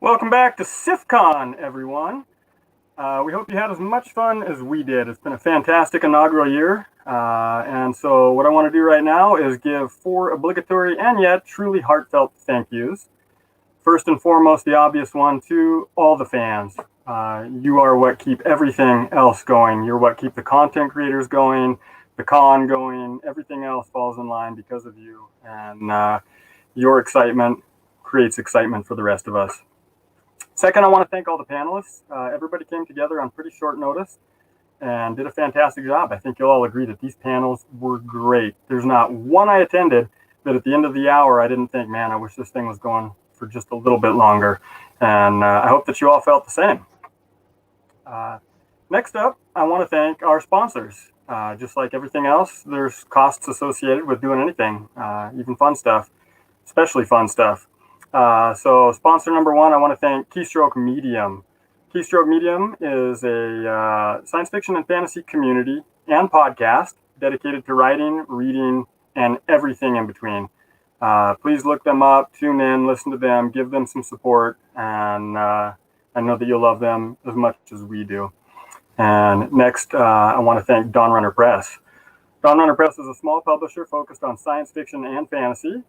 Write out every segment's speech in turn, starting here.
Welcome back to SFFCon, everyone. We hope you had as much fun as we did. It's been a fantastic inaugural year. And so what I want to do right now is give 4 obligatory and yet truly heartfelt thank yous. First and foremost, the obvious one to all the fans. You are what keep everything else going. You're what keep the content creators going, the con going. Everything else falls in line because of you. And your excitement creates excitement for the rest of us. Second, I want to thank all the panelists. Everybody came together on pretty short notice and did a fantastic job. I think you'll all agree that these panels were great. There's not one I attended that at the end of the hour I didn't think, man, I wish this thing was going for just a little bit longer. And I hope that you all felt the same. Next up, I want to thank our sponsors. Just like everything else, there's costs associated with doing anything, even fun stuff, especially fun stuff. So sponsor number 1, I want to thank Keystroke Medium. Keystroke Medium is a science fiction and fantasy community and podcast dedicated to writing, reading, and everything in between. Please look them up, tune in, listen to them, give them some support, and I know that you'll love them as much as we do. And next, I want to thank Dawn Runner Press. Dawn Runner Press is a small publisher focused on science fiction and fantasy,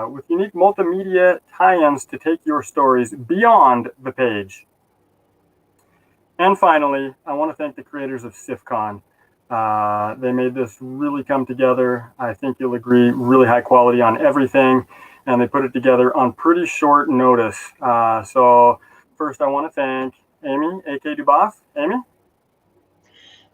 with unique multimedia tie-ins to take your stories beyond the page. And finally, I want to thank the creators of SFFCon. They made this really come together. I think you'll agree, really high quality on everything, and they put it together on pretty short notice. So first, I want to thank Amy, aka DuBoff. Amy?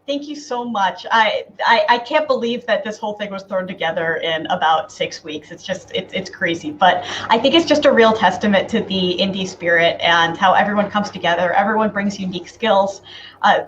Thank you so much. I can't believe that this whole thing was thrown together in about 6 weeks. It's crazy, but I think it's just a real testament to the indie spirit and how everyone comes together. Everyone brings unique skills.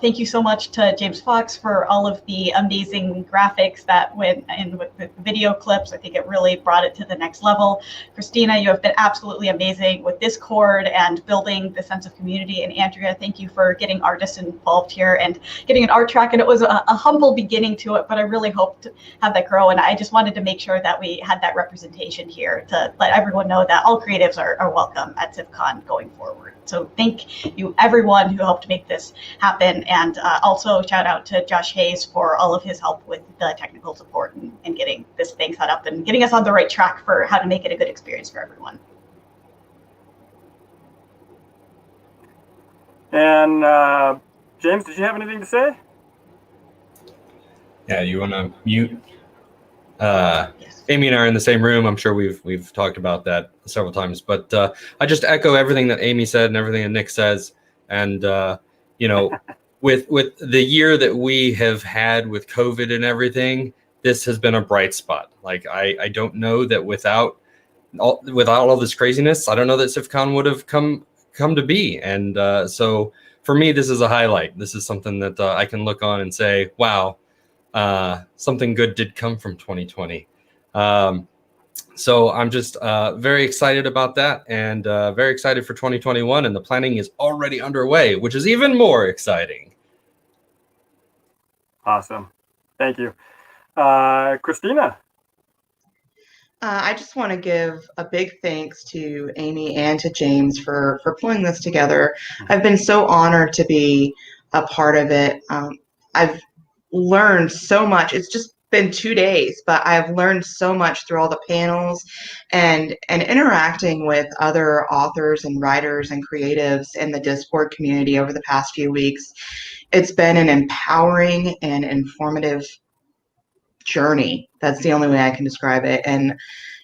Thank you so much to James Fox for all of the amazing graphics that went in with the video clips. I think it really brought it to the next level. Christina, you have been absolutely amazing with Discord and building the sense of community. And Andrea, thank you for getting artists involved here and getting an art track. And it was a humble beginning to it, but I really hope to have that grow. And I just wanted to make sure that we had that representation here to let everyone know that all creatives are welcome at SFFCon going forward. So thank you, everyone who helped make this happen. And also shout out to Josh Hayes for all of his help with the technical support and getting this thing set up and getting us on the right track for how to make it a good experience for everyone. And James, did you have anything to say? Yeah, you want to mute? Yes. Amy and I are in the same room. I'm sure we've talked about that several times, but I just echo everything that Amy said and everything that Nick says. And with the year that we have had with COVID and everything, this has been a bright spot. Like I don't know that without all of this craziness, I don't know that SFFCon would have come to be. And so for me, this is a highlight. This is something that I can look on and say, wow, something good did come from 2020. So I'm just very excited about that and very excited for 2021. And the planning is already underway, which is even more exciting. Awesome. Thank you. Christina? I just want to give a big thanks to Amy and to James for pulling this together. I've been so honored to be a part of it. I've learned so much. It's just been 2 days, but I've learned so much through all the panels and interacting with other authors and writers and creatives in the Discord community over the past few weeks. It's been an empowering and informative journey. That's the only way I can describe it. And,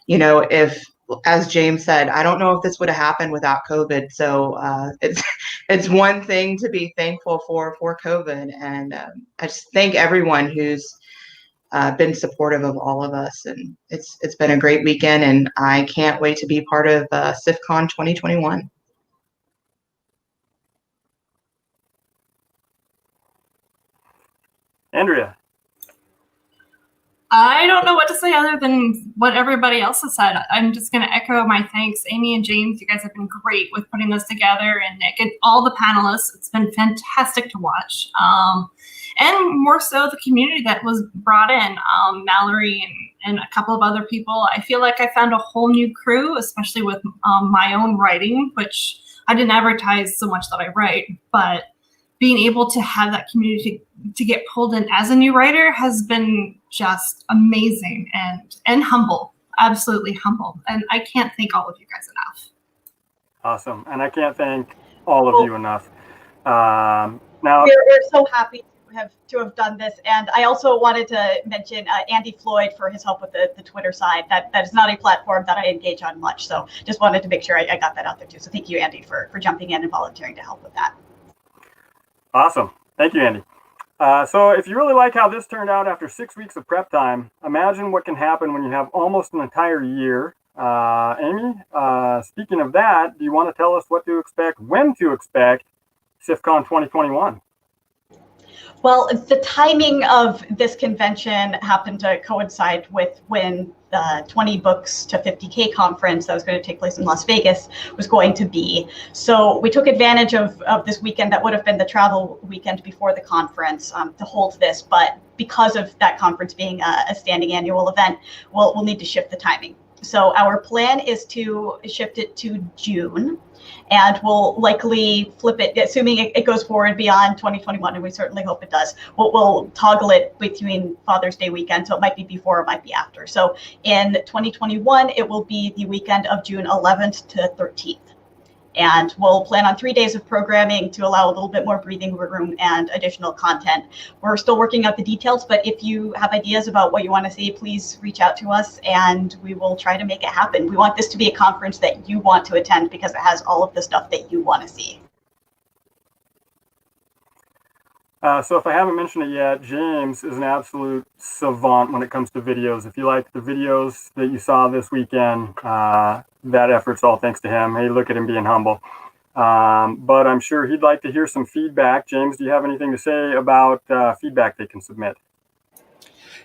you know, if, as James said, I don't know if this would have happened without COVID. So it's one thing to be thankful for COVID. And I just thank everyone who's been supportive of all of us. And it's been a great weekend, and I can't wait to be part of SFFCon 2021. Andrea? I don't know what to say other than what everybody else has said. I'm just going to echo my thanks. Amy and James, you guys have been great with putting this together, and Nick and all the panelists. It's been fantastic to watch. And more so the community that was brought in, Mallory and a couple of other people. I feel like I found a whole new crew, especially with my own writing, which I didn't advertise so much that I write, but being able to have that community to get pulled in as a new writer has been just amazing and humble, absolutely humble. And I can't thank all of you guys enough. Awesome. And I can't thank all of you enough. Now, we're so happy to have done this. And I also wanted to mention Andy Floyd for his help with the Twitter side. That is not a platform that I engage on much. So just wanted to make sure I got that out there too. So thank you, Andy, for jumping in and volunteering to help with that. Awesome. Thank you, Andy. So if you really like how this turned out after 6 weeks of prep time, imagine what can happen when you have almost an entire year. Amy, speaking of that, do you want to tell us what to expect, when to expect SFFCon 2021? Well, the timing of this convention happened to coincide with when the 20 books to 50K conference that was going to take place in Las Vegas was going to be. So we took advantage of this weekend that would have been the travel weekend before the conference to hold this. But because of that conference being a standing annual event, we'll need to shift the timing. So our plan is to shift it to June. And we'll likely flip it, assuming it goes forward beyond 2021, and we certainly hope it does. We'll toggle it between Father's Day weekend, so it might be before, it might be after. So in 2021, it will be the weekend of June 11th to 13th. And we'll plan on 3 days of programming to allow a little bit more breathing room and additional content. We're still working out the details, but if you have ideas about what you want to see, please reach out to us and we will try to make it happen. We want this to be a conference that you want to attend because it has all of the stuff that you want to see. So if I haven't mentioned it yet, James is an absolute savant when it comes to videos. If you like the videos that you saw this weekend, that effort's all thanks to him. Hey, look at him being humble. But I'm sure he'd like to hear some feedback. James, do you have anything to say about feedback they can submit?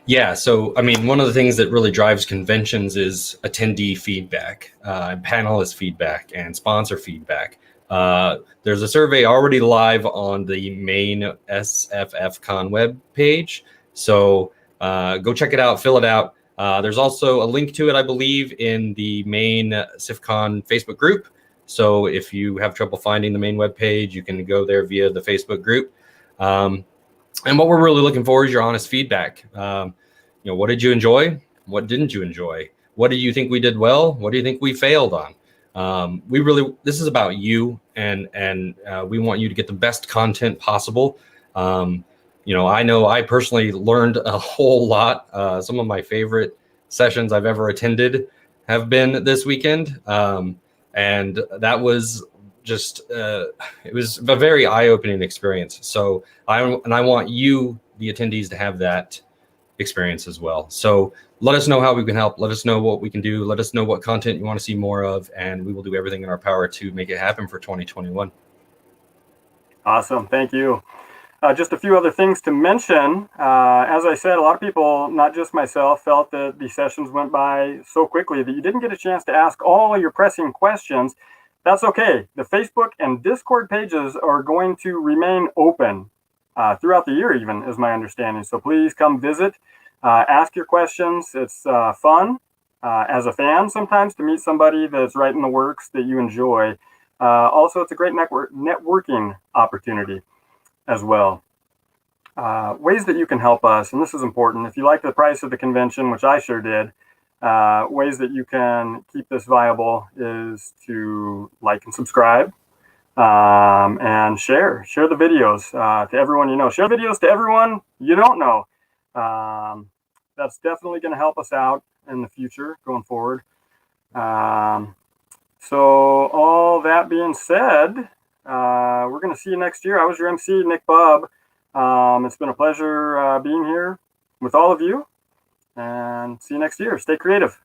Yeah, so I mean, one of the things that really drives conventions is attendee feedback, panelist feedback, and sponsor feedback. There's a survey already live on the main SFFCon web page, so go check it out, fill it out. There's also a link to it, I believe, in the main SFFCon Facebook group. So if you have trouble finding the main web page, you can go there via the Facebook group. And what we're really looking for is your honest feedback. What did you enjoy? What didn't you enjoy? What do you think we did well? What do you think we failed on? This is about you, and we want you to get the best content possible. I know I personally learned a whole lot. Some of my favorite sessions I've ever attended have been this weekend. And that was just, it was a very eye-opening experience. So I want you, the attendees, to have that experience as well. So let us know how we can help. Let us know what we can do. Let us know what content you want to see more of, and we will do everything in our power to make it happen for 2021. Awesome. Thank you. Just a few other things to mention. As I said, a lot of people, not just myself, felt that the sessions went by so quickly that you didn't get a chance to ask all of your pressing questions. That's okay. The Facebook and Discord pages are going to remain open throughout the year, even, is my understanding. So please come visit, ask your questions. It's fun as a fan sometimes to meet somebody that's right in the works that you enjoy. Also, it's a great networking opportunity as well. Ways that you can help us, and this is important. If you like the price of the convention, which I sure did, ways that you can keep this viable is to like and subscribe, and share the videos to everyone you know. Share videos to everyone you don't know. That's definitely going to help us out in the future going forward. So all that being said, we're going to see you next year. I was your MC, Nick Bubb. It's been a pleasure being here with all of you, and see you next year. Stay creative.